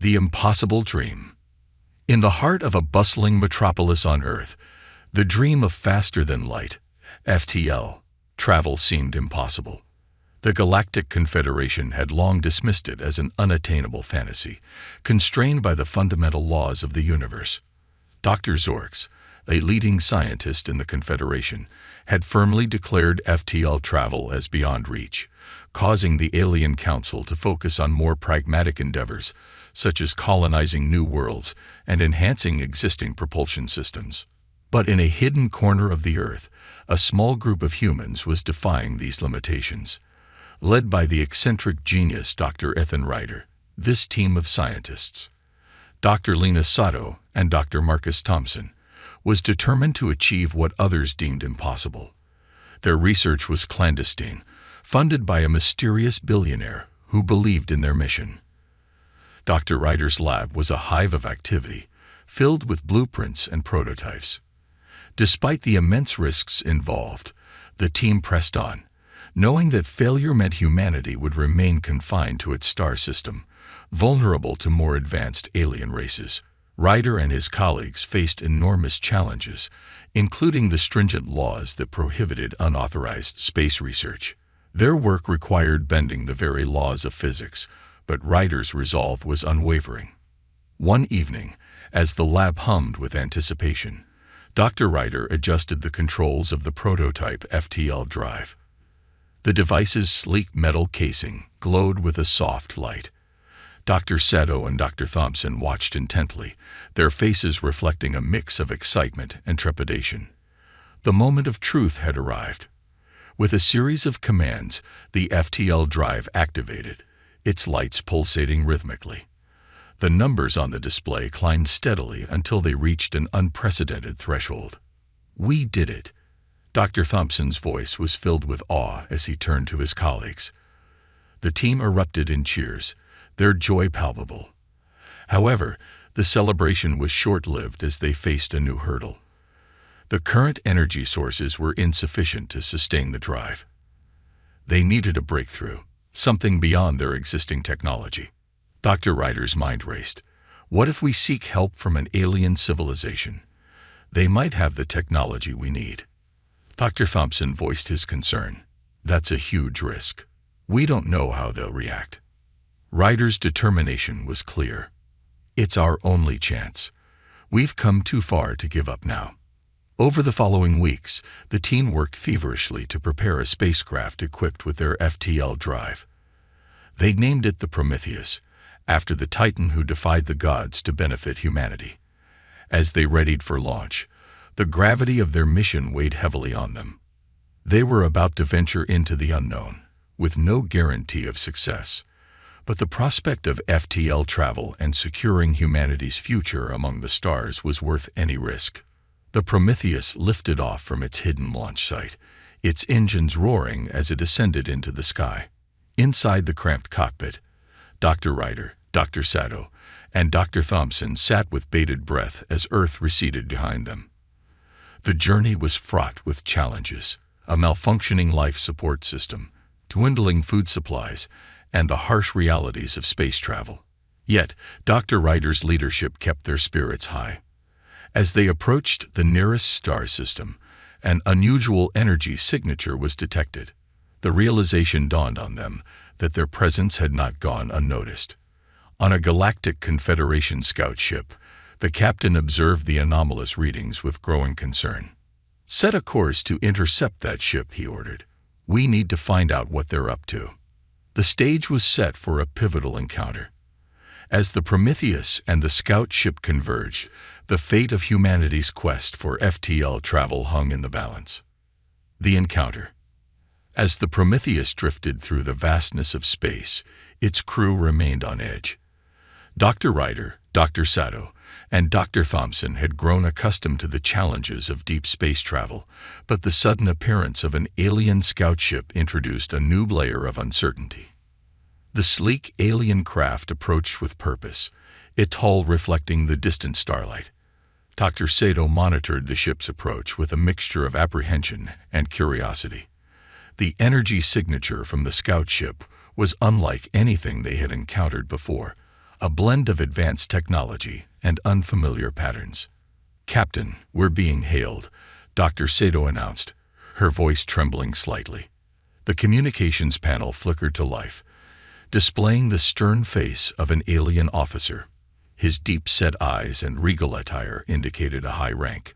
The impossible dream. In the heart of a bustling metropolis on Earth, the dream of faster-than-light, FTL, travel seemed impossible. The Galactic Confederation had long dismissed it as an unattainable fantasy, constrained by the fundamental laws of the universe. Dr. Orcs, a leading scientist in the Confederation, had firmly declared FTL travel as beyond reach, causing the Alien Council to focus on more pragmatic endeavors, such as colonizing new worlds and enhancing existing propulsion systems. But in a hidden corner of the Earth, a small group of humans was defying these limitations. Led by the eccentric genius Dr. Ethan Ryder, this team of scientists, Dr. Lena Sato and Dr. Marcus Thompson, was determined to achieve what others deemed impossible. Their research was clandestine, funded by a mysterious billionaire who believed in their mission. Dr. Ryder's lab was a hive of activity, filled with blueprints and prototypes. Despite the immense risks involved, the team pressed on, knowing that failure meant humanity would remain confined to its star system, vulnerable to more advanced alien races. Ryder and his colleagues faced enormous challenges, including the stringent laws that prohibited unauthorized space research. Their work required bending the very laws of physics, but Ryder's resolve was unwavering. One evening, as the lab hummed with anticipation, Dr. Ryder adjusted the controls of the prototype FTL drive. The device's sleek metal casing glowed with a soft light. Dr. Sato and Dr. Thompson watched intently, their faces reflecting a mix of excitement and trepidation. The moment of truth had arrived. With a series of commands, the FTL drive activated, its lights pulsating rhythmically. The numbers on the display climbed steadily until they reached an unprecedented threshold. "We did it." Dr. Thompson's voice was filled with awe as he turned to his colleagues. The team erupted in cheers, their joy palpable. However, the celebration was short-lived as they faced a new hurdle. The current energy sources were insufficient to sustain the drive. They needed a breakthrough, something beyond their existing technology. Dr. Ryder's mind raced. What if we seek help from an alien civilization? They might have the technology we need. Dr. Thompson voiced his concern. That's a huge risk. We don't know how they'll react. Ryder's determination was clear. It's our only chance. We've come too far to give up now. Over the following weeks, the team worked feverishly to prepare a spacecraft equipped with their FTL drive. They named it the Prometheus, after the Titan who defied the gods to benefit humanity. As they readied for launch, the gravity of their mission weighed heavily on them. They were about to venture into the unknown, with no guarantee of success. But the prospect of FTL travel and securing humanity's future among the stars was worth any risk. The Prometheus lifted off from its hidden launch site, its engines roaring as it ascended into the sky. Inside the cramped cockpit, Dr. Ryder, Dr. Sato, and Dr. Thompson sat with bated breath as Earth receded behind them. The journey was fraught with challenges: a malfunctioning life support system, dwindling food supplies, and the harsh realities of space travel. Yet, Dr. Ryder's leadership kept their spirits high. As they approached the nearest star system, an unusual energy signature was detected. The realization dawned on them that their presence had not gone unnoticed. On a Galactic Confederation scout ship, the captain observed the anomalous readings with growing concern. "Set a course to intercept that ship," he ordered. "We need to find out what they're up to." The stage was set for a pivotal encounter. As the Prometheus and the scout ship converged, the fate of humanity's quest for FTL travel hung in the balance. The encounter. As the Prometheus drifted through the vastness of space, its crew remained on edge. Dr. Ryder, Dr. Sato, and Dr. Thompson had grown accustomed to the challenges of deep space travel, but the sudden appearance of an alien scout ship introduced a new layer of uncertainty. The sleek alien craft approached with purpose, its hull reflecting the distant starlight. Dr. Sato monitored the ship's approach with a mixture of apprehension and curiosity. The energy signature from the scout ship was unlike anything they had encountered before, a blend of advanced technology and unfamiliar patterns. "Captain, we're being hailed," Dr. Sato announced, her voice trembling slightly. The communications panel flickered to life, displaying the stern face of an alien officer. His deep-set eyes and regal attire indicated a high rank.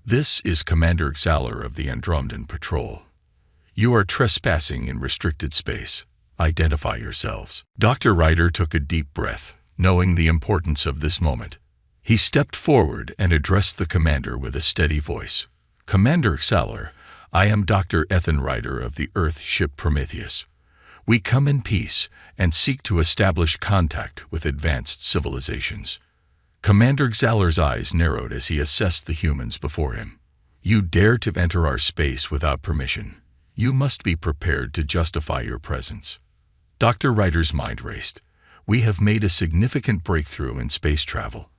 "This is Commander Xaler of the Andromedan Patrol. You are trespassing in restricted space. Identify yourselves." Dr. Ryder took a deep breath, knowing the importance of this moment. He stepped forward and addressed the commander with a steady voice. "Commander Xaler, I am Dr. Ethan Ryder of the Earth ship Prometheus. We come in peace and seek to establish contact with advanced civilizations." Commander Xaler's eyes narrowed as he assessed the humans before him. "You dare to enter our space without permission. You must be prepared to justify your presence." Dr. Ryder's mind raced. "We have made a significant breakthrough in space travel.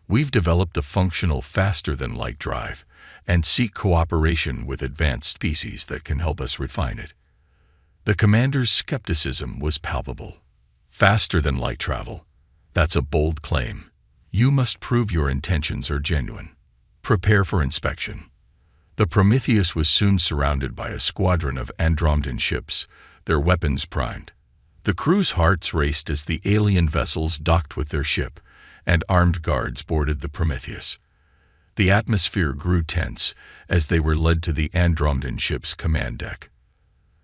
We've developed a functional faster-than-light drive and seek cooperation with advanced species that can help us refine it." The commander's skepticism was palpable. "Faster-than-light travel? That's a bold claim. You must prove your intentions are genuine. Prepare for inspection." The Prometheus was soon surrounded by a squadron of Andromedan ships, their weapons primed. The crew's hearts raced as the alien vessels docked with their ship, and armed guards boarded the Prometheus. The atmosphere grew tense as they were led to the Andromedan ship's command deck.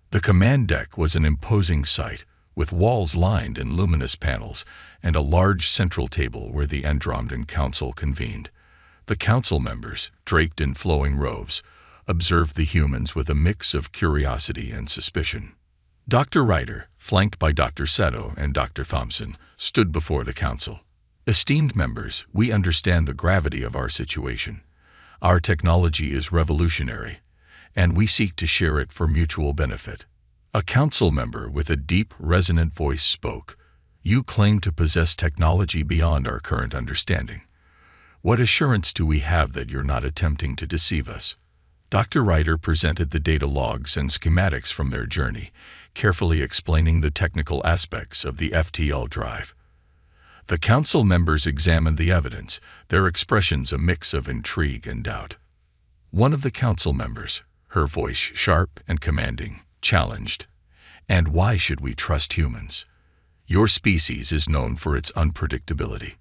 The command deck was an imposing sight, with walls lined in luminous panels and a large central table where the Andromedan Council convened. The council members, draped in flowing robes, observed the humans with a mix of curiosity and suspicion. Dr. Ryder, flanked by Dr. Sato and Dr. Thompson, stood before the council. "Esteemed members, we understand the gravity of our situation. Our technology is revolutionary, and we seek to share it for mutual benefit." A council member with a deep, resonant voice spoke. "You claim to possess technology beyond our current understanding. What assurance do we have that you're not attempting to deceive us?" Dr. Ryder presented the data logs and schematics from their journey, carefully explaining the technical aspects of the FTL drive. The council members examined the evidence, their expressions a mix of intrigue and doubt. One of the council members, her voice sharp and commanding, challenged, "And why should we trust humans? Your species is known for its unpredictability."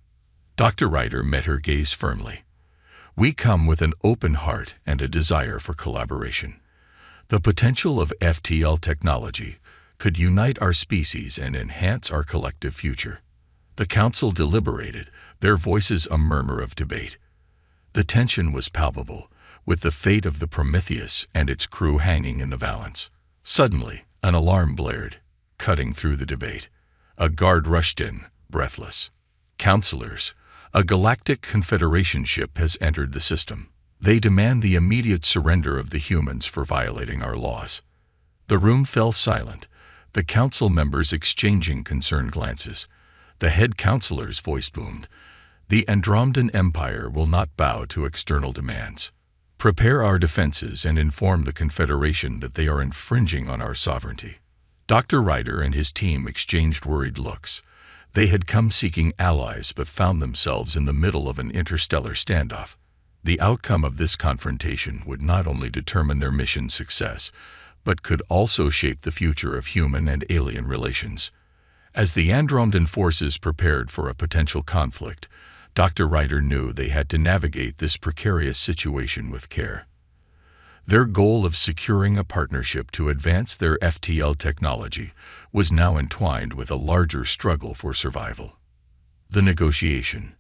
Dr. Ryder met her gaze firmly. "We come with an open heart and a desire for collaboration. The potential of FTL technology could unite our species and enhance our collective future." The council deliberated, their voices a murmur of debate. The tension was palpable, with the fate of the Prometheus and its crew hanging in the balance. Suddenly, an alarm blared, cutting through the debate. A guard rushed in, breathless. "Counselors, a galactic confederation ship has entered the system. They demand the immediate surrender of the humans for violating our laws." The room fell silent, the council members exchanging concerned glances. The head counselor's voice boomed. "The Andromedan Empire will not bow to external demands. Prepare our defenses and inform the Confederation that they are infringing on our sovereignty." Dr. Ryder and his team exchanged worried looks. They had come seeking allies but found themselves in the middle of an interstellar standoff. The outcome of this confrontation would not only determine their mission's success, but could also shape the future of human and alien relations. As the Andromedan forces prepared for a potential conflict, Dr. Ryder knew they had to navigate this precarious situation with care. Their goal of securing a partnership to advance their FTL technology was now entwined with a larger struggle for survival. The negotiation.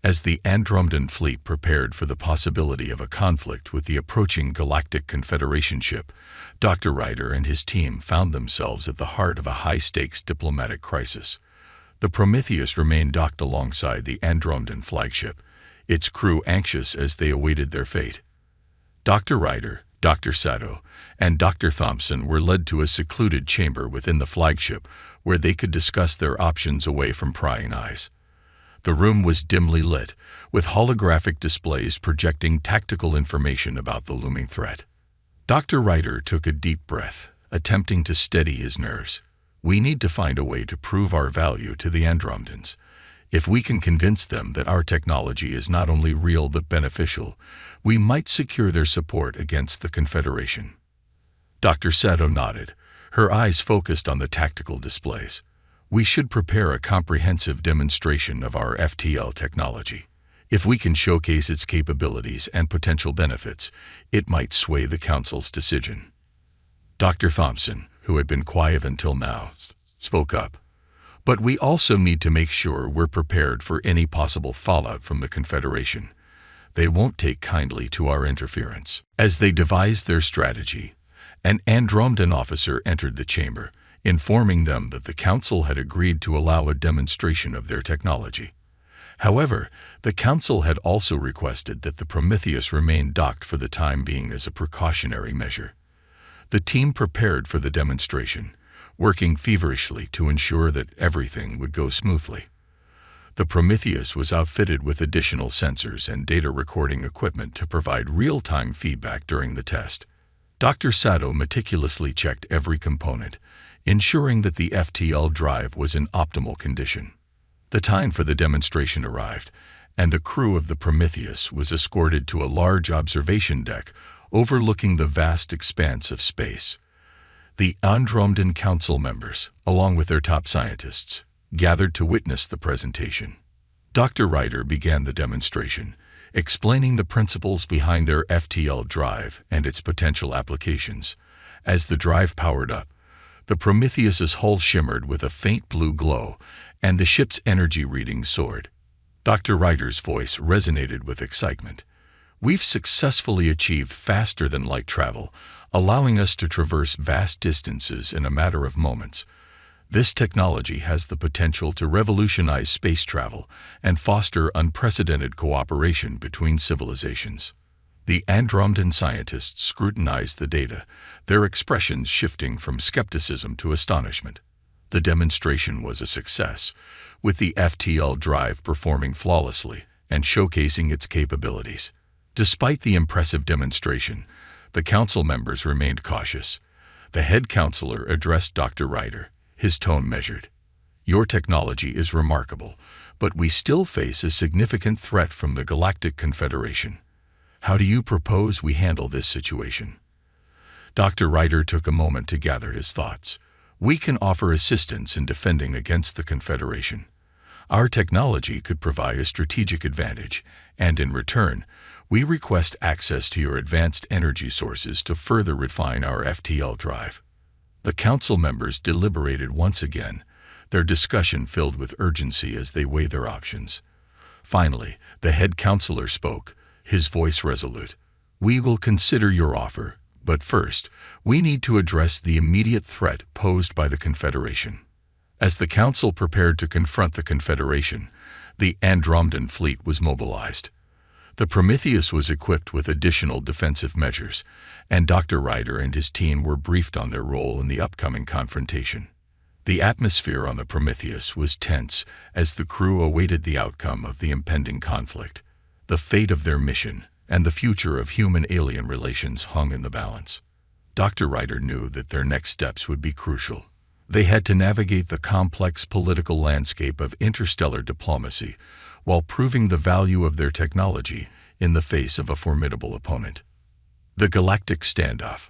As the Andromedan fleet prepared for the possibility of a conflict with the approaching Galactic Confederation ship, Dr. Ryder and his team found themselves at the heart of a high-stakes diplomatic crisis. The Prometheus remained docked alongside the Andromedan flagship, its crew anxious as they awaited their fate. Dr. Ryder, Dr. Sato, and Dr. Thompson were led to a secluded chamber within the flagship where they could discuss their options away from prying eyes. The room was dimly lit, with holographic displays projecting tactical information about the looming threat. Dr. Ryder took a deep breath, attempting to steady his nerves. "We need to find a way to prove our value to the Andromedans. If we can convince them that our technology is not only real but beneficial, we might secure their support against the Confederation. Dr. Sato nodded, her eyes focused on the tactical displays. We should prepare a comprehensive demonstration of our FTL technology. If we can showcase its capabilities and potential benefits, it might sway the Council's decision. Dr. Thompson, who had been quiet until now, spoke up. But we also need to make sure we're prepared for any possible fallout from the Confederation. They won't take kindly to our interference. As they devised their strategy, an Andromedan officer entered the chamber, informing them that the Council had agreed to allow a demonstration of their technology. However, the Council had also requested that the Prometheus remain docked for the time being as a precautionary measure. The team prepared for the demonstration, working feverishly to ensure that everything would go smoothly. The Prometheus was outfitted with additional sensors and data recording equipment to provide real-time feedback during the test. Dr. Sato meticulously checked every component, ensuring that the FTL drive was in optimal condition. The time for the demonstration arrived, and the crew of the Prometheus was escorted to a large observation deck overlooking the vast expanse of space. The Andromedan Council members, along with their top scientists, gathered to witness the presentation. Dr. Ryder began the demonstration, explaining the principles behind their FTL drive and its potential applications. As the drive powered up, the Prometheus's hull shimmered with a faint blue glow, and the ship's energy reading soared. Dr. Ryder's voice resonated with excitement. We've successfully achieved faster-than-light travel, allowing us to traverse vast distances in a matter of moments. This technology has the potential to revolutionize space travel and foster unprecedented cooperation between civilizations. The Andromedan scientists scrutinized the data, their expressions shifting from skepticism to astonishment. The demonstration was a success, with the FTL drive performing flawlessly and showcasing its capabilities. Despite the impressive demonstration, the Council members remained cautious. The head counselor addressed Dr. Ryder, his tone measured. Your technology is remarkable, but we still face a significant threat from the Galactic Confederation. How do you propose we handle this situation? Dr. Ryder took a moment to gather his thoughts. We can offer assistance in defending against the Confederation. Our technology could provide a strategic advantage, and in return, we request access to your advanced energy sources to further refine our FTL drive. The Council members deliberated once again, their discussion filled with urgency as they weighed their options. Finally, the head counselor spoke, his voice resolute. We will consider your offer, but first, we need to address the immediate threat posed by the Confederation. As the Council prepared to confront the Confederation, the Andromedan fleet was mobilized. The Prometheus was equipped with additional defensive measures, and Dr. Ryder and his team were briefed on their role in the upcoming confrontation. The atmosphere on the Prometheus was tense as the crew awaited the outcome of the impending conflict. The fate of their mission and the future of human-alien relations hung in the balance. Dr. Ryder knew that their next steps would be crucial. They had to navigate the complex political landscape of interstellar diplomacy while proving the value of their technology in the face of a formidable opponent. The Galactic Standoff.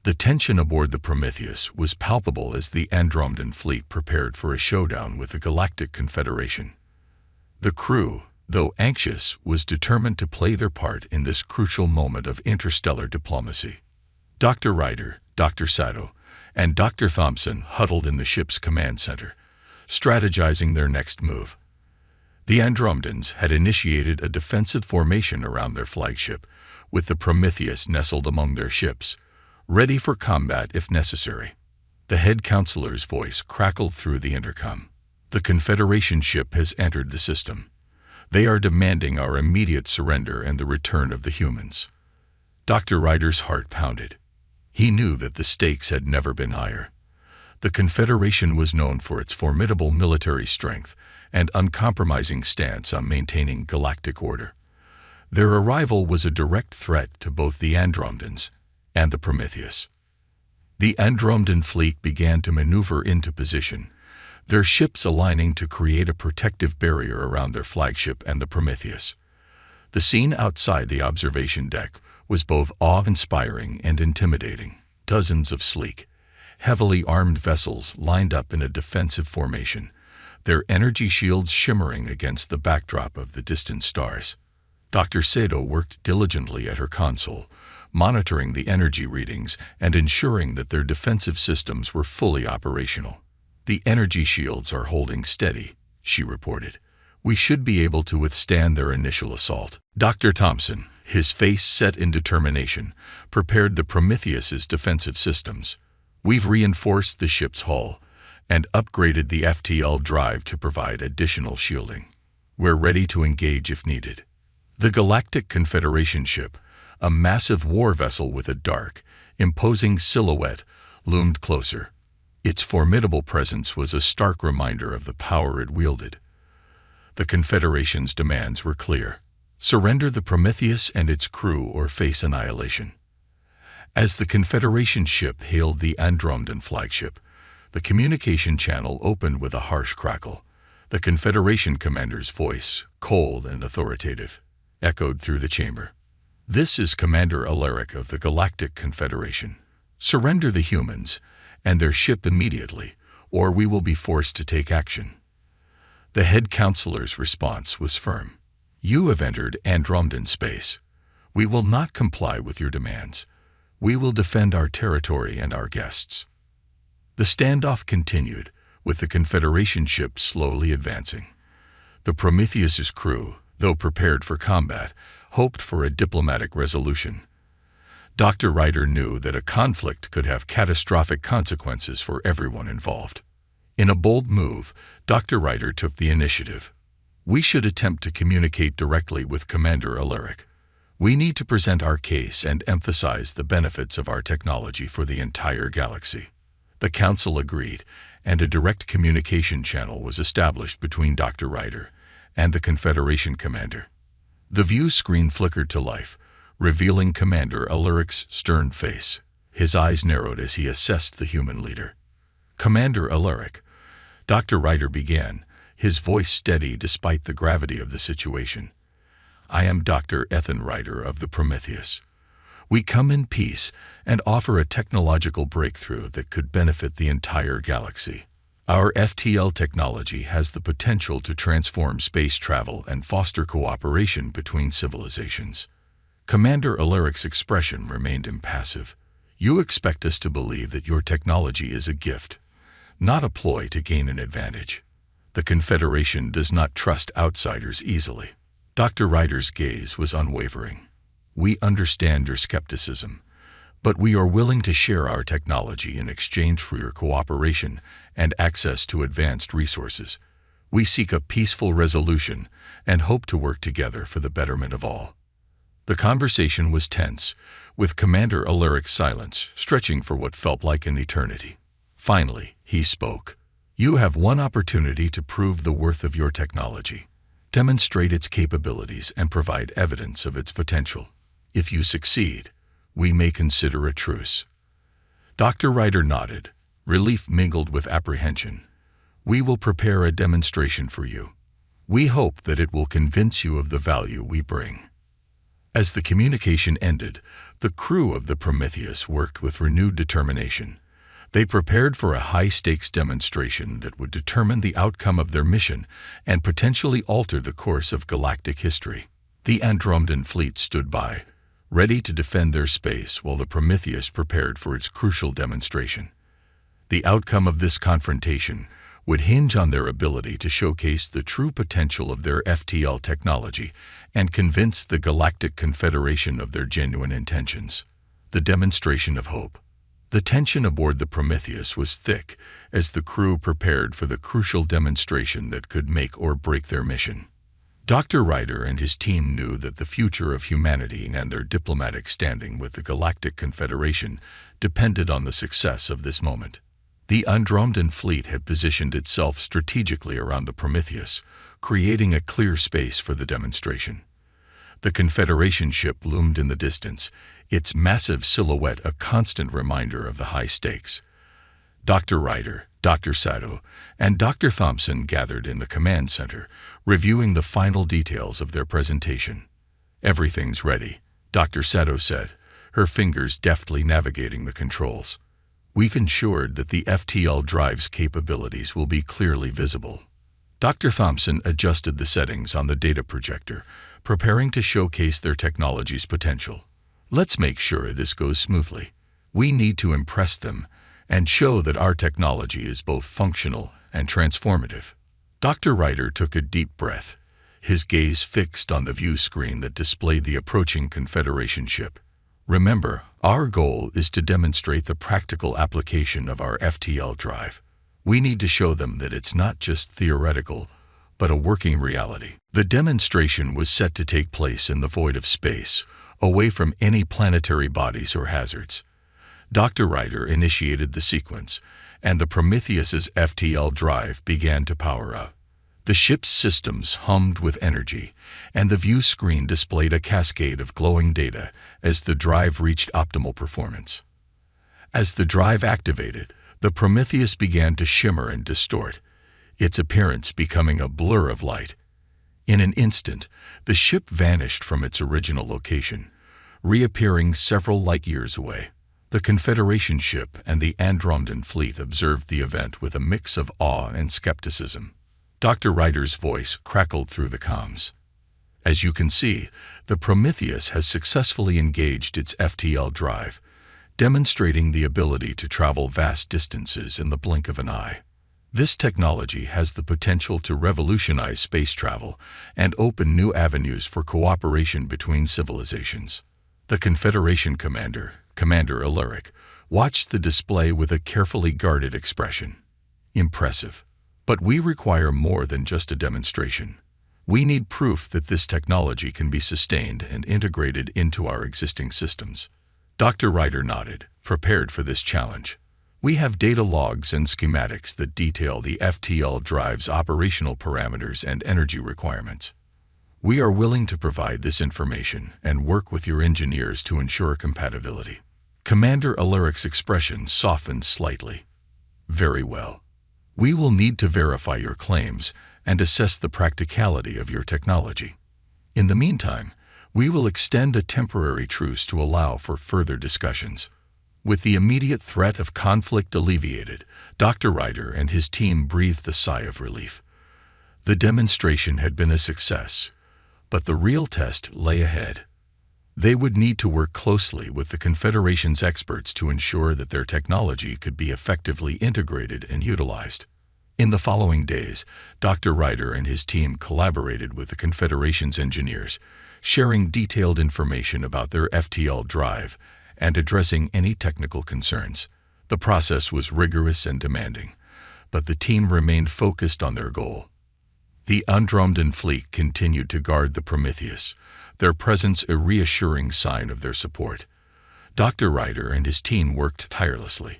The tension aboard the Prometheus was palpable as the Andromedan fleet prepared for a showdown with the Galactic Confederation. The crew, though anxious, was determined to play their part in this crucial moment of interstellar diplomacy. Dr. Ryder, Dr. Sato, and Dr. Thompson huddled in the ship's command center, strategizing their next move. The Andromedans had initiated a defensive formation around their flagship, with the Prometheus nestled among their ships, ready for combat if necessary. The head counselor's voice crackled through the intercom. The Confederation ship has entered the system. They are demanding our immediate surrender and the return of the humans. Dr. Ryder's heart pounded. He knew that the stakes had never been higher. The Confederation was known for its formidable military strength and uncompromising stance on maintaining galactic order. Their arrival was a direct threat to both the Andromedans and the Prometheus. The Andromedan fleet began to maneuver into position, their ships aligning to create a protective barrier around their flagship and the Prometheus. The scene outside the observation deck was both awe-inspiring and intimidating. Dozens of sleek, heavily armed vessels lined up in a defensive formation, their energy shields shimmering against the backdrop of the distant stars. Dr. Sato worked diligently at her console, monitoring the energy readings and ensuring that their defensive systems were fully operational. "The energy shields are holding steady," she reported. "We should be able to withstand their initial assault." Dr. Thompson, his face set in determination, prepared the Prometheus's defensive systems. "We've reinforced the ship's hull and upgraded the FTL drive to provide additional shielding. We're ready to engage if needed." The Galactic Confederation ship, a massive war vessel with a dark, imposing silhouette, loomed closer. Its formidable presence was a stark reminder of the power it wielded. The Confederation's demands were clear: surrender the Prometheus and its crew or face annihilation. As the Confederation ship hailed the Andromedan flagship, the communication channel opened with a harsh crackle. The Confederation commander's voice, cold and authoritative, echoed through the chamber. "This is Commander Alaric of the Galactic Confederation. Surrender the humans and their ship immediately, or we will be forced to take action." The head counselor's response was firm. "You have entered Andromedan space. We will not comply with your demands. We will defend our territory and our guests." The standoff continued, with the Confederation ship slowly advancing. The Prometheus's crew, though prepared for combat, hoped for a diplomatic resolution. Dr. Ryder knew that a conflict could have catastrophic consequences for everyone involved. In a bold move, Dr. Ryder took the initiative. "We should attempt to communicate directly with Commander Alaric. We need to present our case and emphasize the benefits of our technology for the entire galaxy." The Council agreed, and a direct communication channel was established between Dr. Ryder and the Confederation commander. The view screen flickered to life, revealing Commander Alaric's stern face. His eyes narrowed as he assessed the human leader. "Commander Alaric," Dr. Ryder began, his voice steady despite the gravity of the situation. "I am Dr. Ethan Ryder of the Prometheus. We come in peace and offer a technological breakthrough that could benefit the entire galaxy. Our FTL technology has the potential to transform space travel and foster cooperation between civilizations." Commander Alaric's expression remained impassive. "You expect us to believe that your technology is a gift, not a ploy to gain an advantage. The Confederation does not trust outsiders easily." Dr. Ryder's gaze was unwavering. "We understand your skepticism, but we are willing to share our technology in exchange for your cooperation and access to advanced resources. We seek a peaceful resolution and hope to work together for the betterment of all." The conversation was tense, with Commander Alaric's silence stretching for what felt like an eternity. Finally, he spoke. "You have one opportunity to prove the worth of your technology, demonstrate its capabilities, and provide evidence of its potential. If you succeed, we may consider a truce." Dr. Ryder nodded, relief mingled with apprehension. "We will prepare a demonstration for you. We hope that it will convince you of the value we bring." As the communication ended, the crew of the Prometheus worked with renewed determination. They prepared for a high-stakes demonstration that would determine the outcome of their mission and potentially alter the course of galactic history. The Andromedan fleet stood by, ready to defend their space while the Prometheus prepared for its crucial demonstration. The outcome of this confrontation would hinge on their ability to showcase the true potential of their FTL technology and convince the Galactic Confederation of their genuine intentions. The demonstration of hope. The tension aboard the Prometheus was thick as the crew prepared for the crucial demonstration that could make or break their mission. Dr. Ryder and his team knew that the future of humanity and their diplomatic standing with the Galactic Confederation depended on the success of this moment. The Andromedan fleet had positioned itself strategically around the Prometheus, creating a clear space for the demonstration. The Confederation ship loomed in the distance, its massive silhouette a constant reminder of the high stakes. Dr. Ryder, Dr. Sato, and Dr. Thompson gathered in the command center, reviewing the final details of their presentation. "Everything's ready," Dr. Sato said, her fingers deftly navigating the controls. "We've ensured that the FTL drive's capabilities will be clearly visible." Dr. Thompson adjusted the settings on the data projector, preparing to showcase their technology's potential. "Let's make sure this goes smoothly. We need to impress them and show that our technology is both functional and transformative." Dr. Ryder took a deep breath, his gaze fixed on the view screen that displayed the approaching Confederation ship. "Remember, our goal is to demonstrate the practical application of our FTL drive. We need to show them that it's not just theoretical, but a working reality." The demonstration was set to take place in the void of space, away from any planetary bodies or hazards. Dr. Ryder initiated the sequence, and the Prometheus's FTL drive began to power up. The ship's systems hummed with energy, and the view screen displayed a cascade of glowing data as the drive reached optimal performance. As the drive activated, the Prometheus began to shimmer and distort, its appearance becoming a blur of light. In an instant, the ship vanished from its original location, reappearing several light-years away. The Confederation ship and the Andromedan fleet observed the event with a mix of awe and skepticism. Dr. Ryder's voice crackled through the comms. "As you can see, the Prometheus has successfully engaged its FTL drive, demonstrating the ability to travel vast distances in the blink of an eye. This technology has the potential to revolutionize space travel and open new avenues for cooperation between civilizations." The Confederation commander, Commander Alaric, watched the display with a carefully guarded expression. "Impressive. But we require more than just a demonstration. We need proof that this technology can be sustained and integrated into our existing systems." Dr. Ryder nodded, prepared for this challenge. "We have data logs and schematics that detail the FTL drive's operational parameters and energy requirements. We are willing to provide this information and work with your engineers to ensure compatibility." Commander Alaric's expression softened slightly. "Very well. We will need to verify your claims and assess the practicality of your technology. In the meantime, we will extend a temporary truce to allow for further discussions." With the immediate threat of conflict alleviated, Dr. Ryder and his team breathed a sigh of relief. The demonstration had been a success, but the real test lay ahead. They would need to work closely with the Confederation's experts to ensure that their technology could be effectively integrated and utilized. In the following days, Dr. Ryder and his team collaborated with the Confederation's engineers, sharing detailed information about their FTL drive and addressing any technical concerns. The process was rigorous and demanding, but the team remained focused on their goal. The Andromedan fleet continued to guard the Prometheus, their presence a reassuring sign of their support. Dr. Ryder and his team worked tirelessly,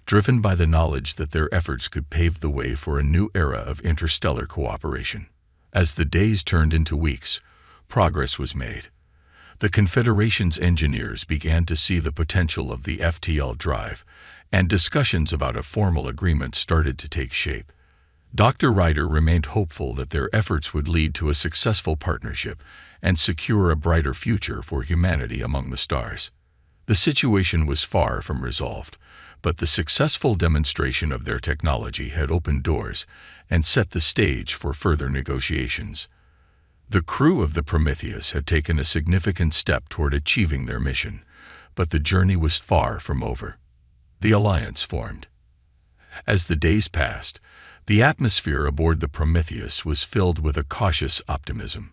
driven by the knowledge that their efforts could pave the way for a new era of interstellar cooperation. As the days turned into weeks, progress was made. The Confederation's engineers began to see the potential of the FTL drive, and discussions about a formal agreement started to take shape. Dr. Ryder remained hopeful that their efforts would lead to a successful partnership and secure a brighter future for humanity among the stars. The situation was far from resolved, but the successful demonstration of their technology had opened doors and set the stage for further negotiations. The crew of the Prometheus had taken a significant step toward achieving their mission, but the journey was far from over. The alliance formed. As the days passed, the atmosphere aboard the Prometheus was filled with a cautious optimism.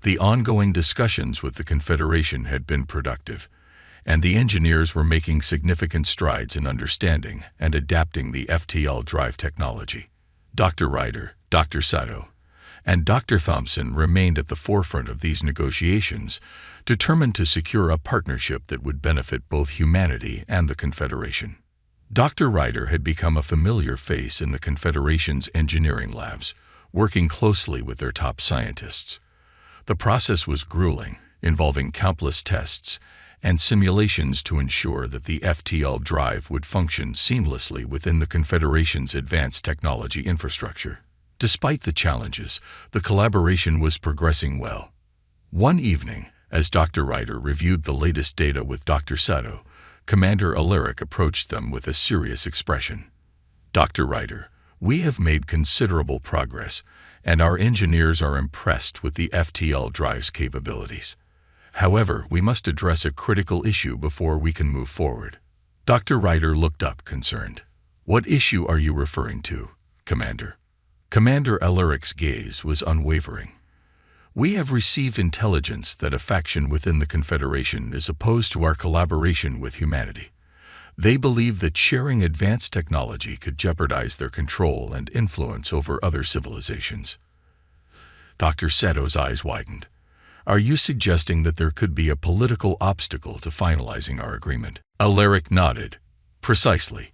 The ongoing discussions with the Confederation had been productive, and the engineers were making significant strides in understanding and adapting the FTL drive technology. Dr. Ryder, Dr. Sato, and Dr. Thompson remained at the forefront of these negotiations, determined to secure a partnership that would benefit both humanity and the Confederation. Dr. Ryder had become a familiar face in the Confederation's engineering labs, working closely with their top scientists. The process was grueling, involving countless tests and simulations to ensure that the FTL drive would function seamlessly within the Confederation's advanced technology infrastructure. Despite the challenges, the collaboration was progressing well. One evening, as Dr. Ryder reviewed the latest data with Dr. Sato, Commander Alaric approached them with a serious expression. "Dr. Ryder, we have made considerable progress, and our engineers are impressed with the FTL drive's capabilities. However, we must address a critical issue before we can move forward." Dr. Ryder looked up, concerned. "What issue are you referring to, Commander?" Commander Alaric's gaze was unwavering. "We have received intelligence that a faction within the Confederation is opposed to our collaboration with humanity. They believe that sharing advanced technology could jeopardize their control and influence over other civilizations." Dr. Sato's eyes widened. "Are you suggesting that there could be a political obstacle to finalizing our agreement?" Alaric nodded. "Precisely.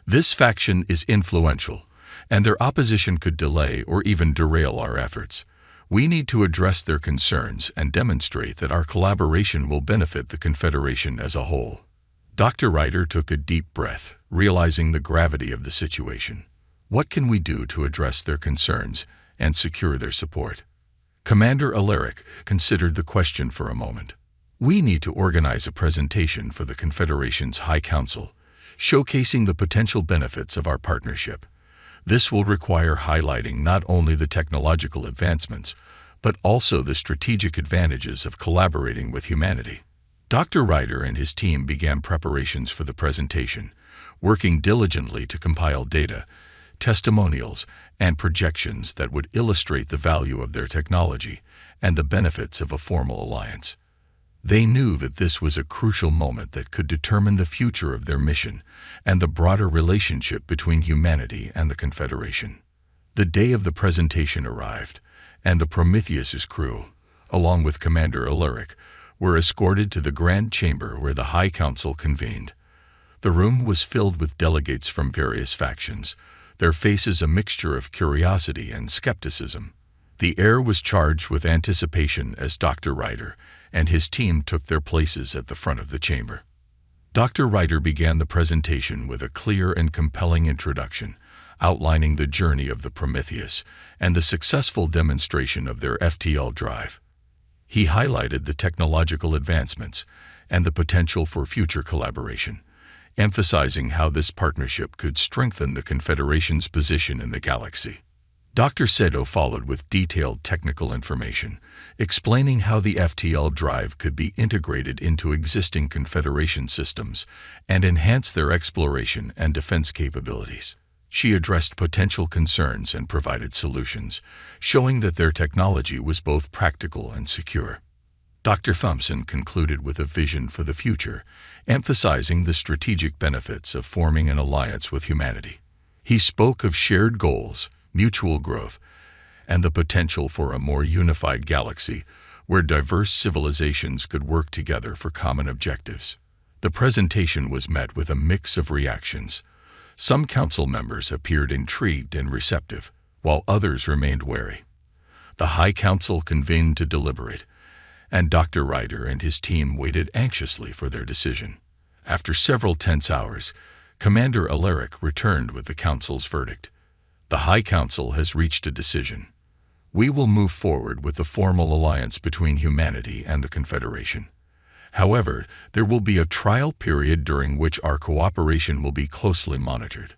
This faction is influential, and their opposition could delay or even derail our efforts. We need to address their concerns and demonstrate that our collaboration will benefit the Confederation as a whole." Dr. Ryder took a deep breath, realizing the gravity of the situation. "What can we do to address their concerns and secure their support?" Commander Alaric considered the question for a moment. "We need to organize a presentation for the Confederation's High Council, showcasing the potential benefits of our partnership. This will require highlighting not only the technological advancements, but also the strategic advantages of collaborating with humanity." Dr. Ryder and his team began preparations for the presentation, working diligently to compile data, testimonials, and projections that would illustrate the value of their technology and the benefits of a formal alliance. They knew that this was a crucial moment that could determine the future of their mission and the broader relationship between humanity and the Confederation. The day of the presentation arrived, and the Prometheus's crew, along with Commander Alaric, were escorted to the grand chamber where the High Council convened. The room was filled with delegates from various factions, their faces a mixture of curiosity and skepticism. The air was charged with anticipation as Dr. Ryder and his team took their places at the front of the chamber. Dr. Ryder began the presentation with a clear and compelling introduction, outlining the journey of the Prometheus and the successful demonstration of their FTL drive. He highlighted the technological advancements and the potential for future collaboration, emphasizing how this partnership could strengthen the Confederation's position in the galaxy. Dr. Sato followed with detailed technical information, explaining how the FTL drive could be integrated into existing Confederation systems and enhance their exploration and defense capabilities. She addressed potential concerns and provided solutions, showing that their technology was both practical and secure. Dr. Thompson concluded with a vision for the future, emphasizing the strategic benefits of forming an alliance with humanity. He spoke of shared goals, mutual growth, and the potential for a more unified galaxy where diverse civilizations could work together for common objectives. The presentation was met with a mix of reactions. Some council members appeared intrigued and receptive, while others remained wary. The High Council convened to deliberate, and Dr. Ryder and his team waited anxiously for their decision. After several tense hours, Commander Alaric returned with the Council's verdict. "The High Council has reached a decision. We will move forward with the formal alliance between humanity and the Confederation. However, there will be a trial period during which our cooperation will be closely monitored.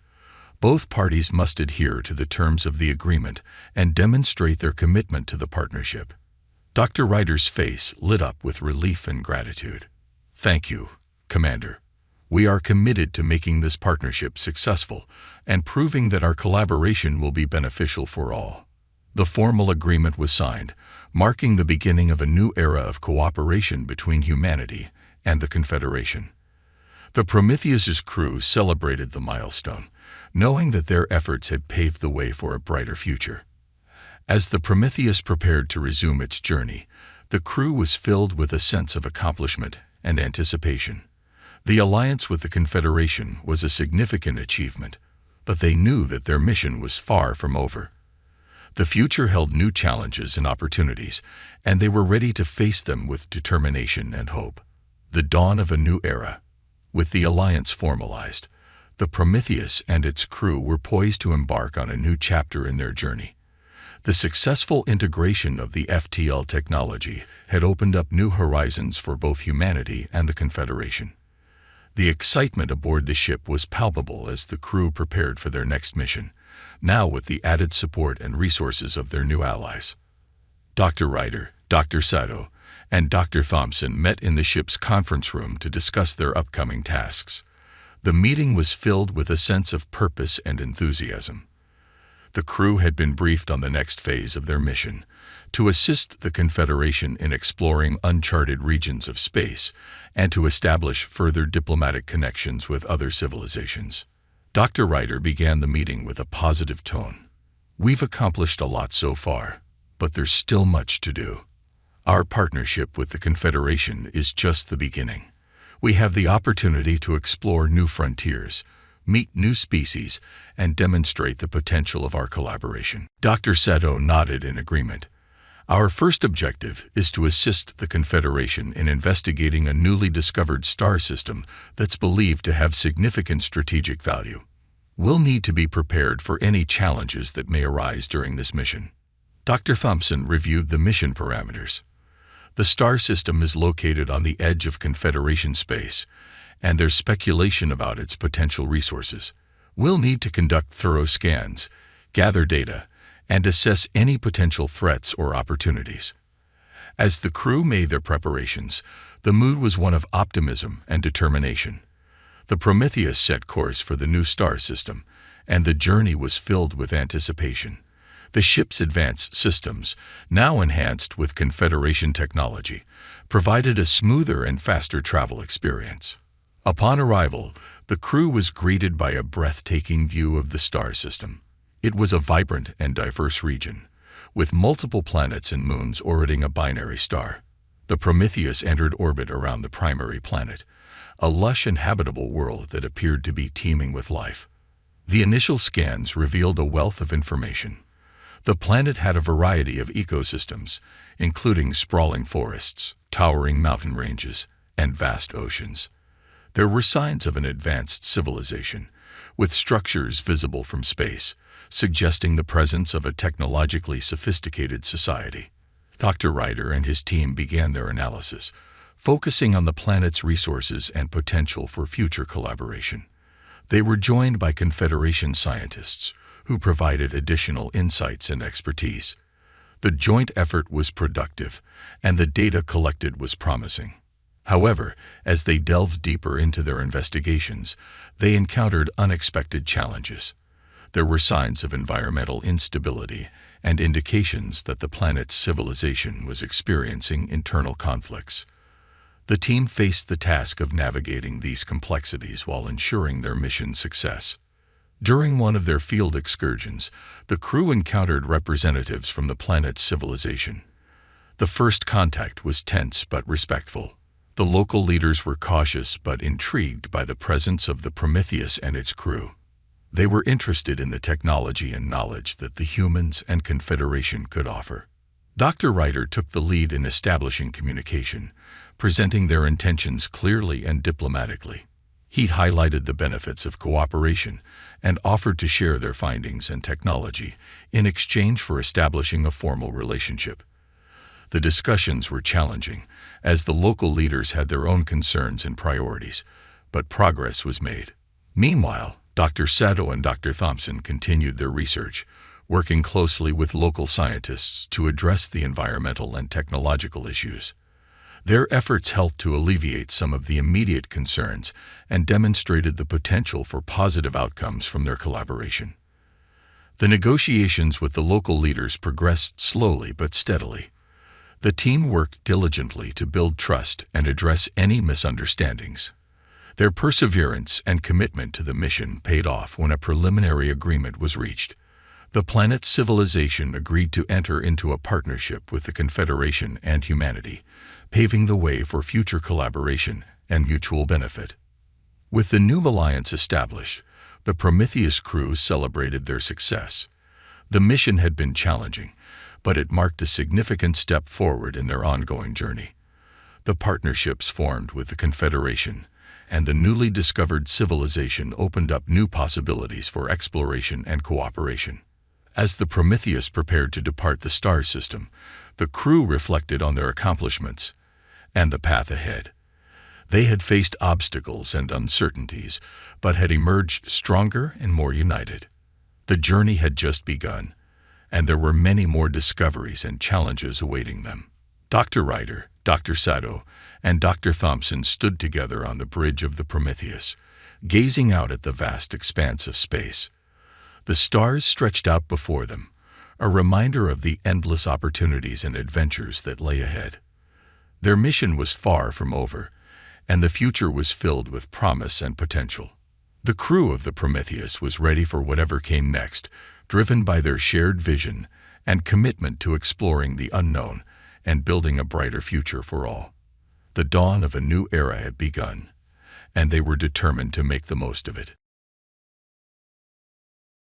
Both parties must adhere to the terms of the agreement and demonstrate their commitment to the partnership." Dr. Ryder's face lit up with relief and gratitude. "Thank you, Commander. We are committed to making this partnership successful and proving that our collaboration will be beneficial for all." The formal agreement was signed, marking the beginning of a new era of cooperation between humanity and the Confederation. The Prometheus's crew celebrated the milestone, knowing that their efforts had paved the way for a brighter future. As the Prometheus prepared to resume its journey, the crew was filled with a sense of accomplishment and anticipation. The alliance with the Confederation was a significant achievement, but they knew that their mission was far from over. The future held new challenges and opportunities, and they were ready to face them with determination and hope. The dawn of a new era. With the alliance formalized, the Prometheus and its crew were poised to embark on a new chapter in their journey. The successful integration of the FTL technology had opened up new horizons for both humanity and the Confederation. The excitement aboard the ship was palpable as the crew prepared for their next mission, now with the added support and resources of their new allies. Dr. Ryder, Dr. Sato, and Dr. Thompson met in the ship's conference room to discuss their upcoming tasks. The meeting was filled with a sense of purpose and enthusiasm. The crew had been briefed on the next phase of their mission, to assist the Confederation in exploring uncharted regions of space and to establish further diplomatic connections with other civilizations. Dr. Ryder began the meeting with a positive tone. "We've accomplished a lot so far, but there's still much to do. Our partnership with the Confederation is just the beginning. We have the opportunity to explore new frontiers, meet new species, and demonstrate the potential of our collaboration." Dr. Sato nodded in agreement. "Our first objective is to assist the Confederation in investigating a newly discovered star system that's believed to have significant strategic value. We'll need to be prepared for any challenges that may arise during this mission." Dr. Thompson reviewed the mission parameters. The star system is located on the edge of Confederation space, and there's speculation about its potential resources. We'll need to conduct thorough scans, gather data, and assess any potential threats or opportunities. As the crew made their preparations, the mood was one of optimism and determination. The Prometheus set course for the new star system, and the journey was filled with anticipation. The ship's advanced systems, now enhanced with Confederation technology, provided a smoother and faster travel experience. Upon arrival, the crew was greeted by a breathtaking view of the star system. It was a vibrant and diverse region, with multiple planets and moons orbiting a binary star. The Prometheus entered orbit around the primary planet, a lush and habitable world that appeared to be teeming with life. The initial scans revealed a wealth of information. The planet had a variety of ecosystems, including sprawling forests, towering mountain ranges, and vast oceans. There were signs of an advanced civilization, with structures visible from space, suggesting the presence of a technologically sophisticated society. Dr. Ryder and his team began their analysis, focusing on the planet's resources and potential for future collaboration. They were joined by Confederation scientists, who provided additional insights and expertise. The joint effort was productive, and the data collected was promising. However, as they delved deeper into their investigations, they encountered unexpected challenges. There were signs of environmental instability and indications that the planet's civilization was experiencing internal conflicts. The team faced the task of navigating these complexities while ensuring their mission's success. During one of their field excursions, the crew encountered representatives from the planet's civilization. The first contact was tense but respectful. The local leaders were cautious but intrigued by the presence of the Prometheus and its crew. They were interested in the technology and knowledge that the humans and Confederation could offer. Dr. Ryder took the lead in establishing communication, presenting their intentions clearly and diplomatically. He highlighted the benefits of cooperation and offered to share their findings and technology in exchange for establishing a formal relationship. The discussions were challenging, as the local leaders had their own concerns and priorities, but progress was made. Meanwhile, Dr. Sato and Dr. Thompson continued their research, working closely with local scientists to address the environmental and technological issues. Their efforts helped to alleviate some of the immediate concerns and demonstrated the potential for positive outcomes from their collaboration. The negotiations with the local leaders progressed slowly but steadily. The team worked diligently to build trust and address any misunderstandings. Their perseverance and commitment to the mission paid off when a preliminary agreement was reached. The planet's civilization agreed to enter into a partnership with the Confederation and humanity, paving the way for future collaboration and mutual benefit. With the new alliance established, the Prometheus crew celebrated their success. The mission had been challenging, but it marked a significant step forward in their ongoing journey. The partnerships formed with the Confederation, and the newly discovered civilization opened up new possibilities for exploration and cooperation. As the Prometheus prepared to depart the star system, the crew reflected on their accomplishments and the path ahead. They had faced obstacles and uncertainties, but had emerged stronger and more united. The journey had just begun, and there were many more discoveries and challenges awaiting them. Dr. Ryder, Dr. Sato, and Dr. Thompson stood together on the bridge of the Prometheus, gazing out at the vast expanse of space. The stars stretched out before them, a reminder of the endless opportunities and adventures that lay ahead. Their mission was far from over, and the future was filled with promise and potential. The crew of the Prometheus was ready for whatever came next, driven by their shared vision and commitment to exploring the unknown and building a brighter future for all. The dawn of a new era had begun, and they were determined to make the most of it.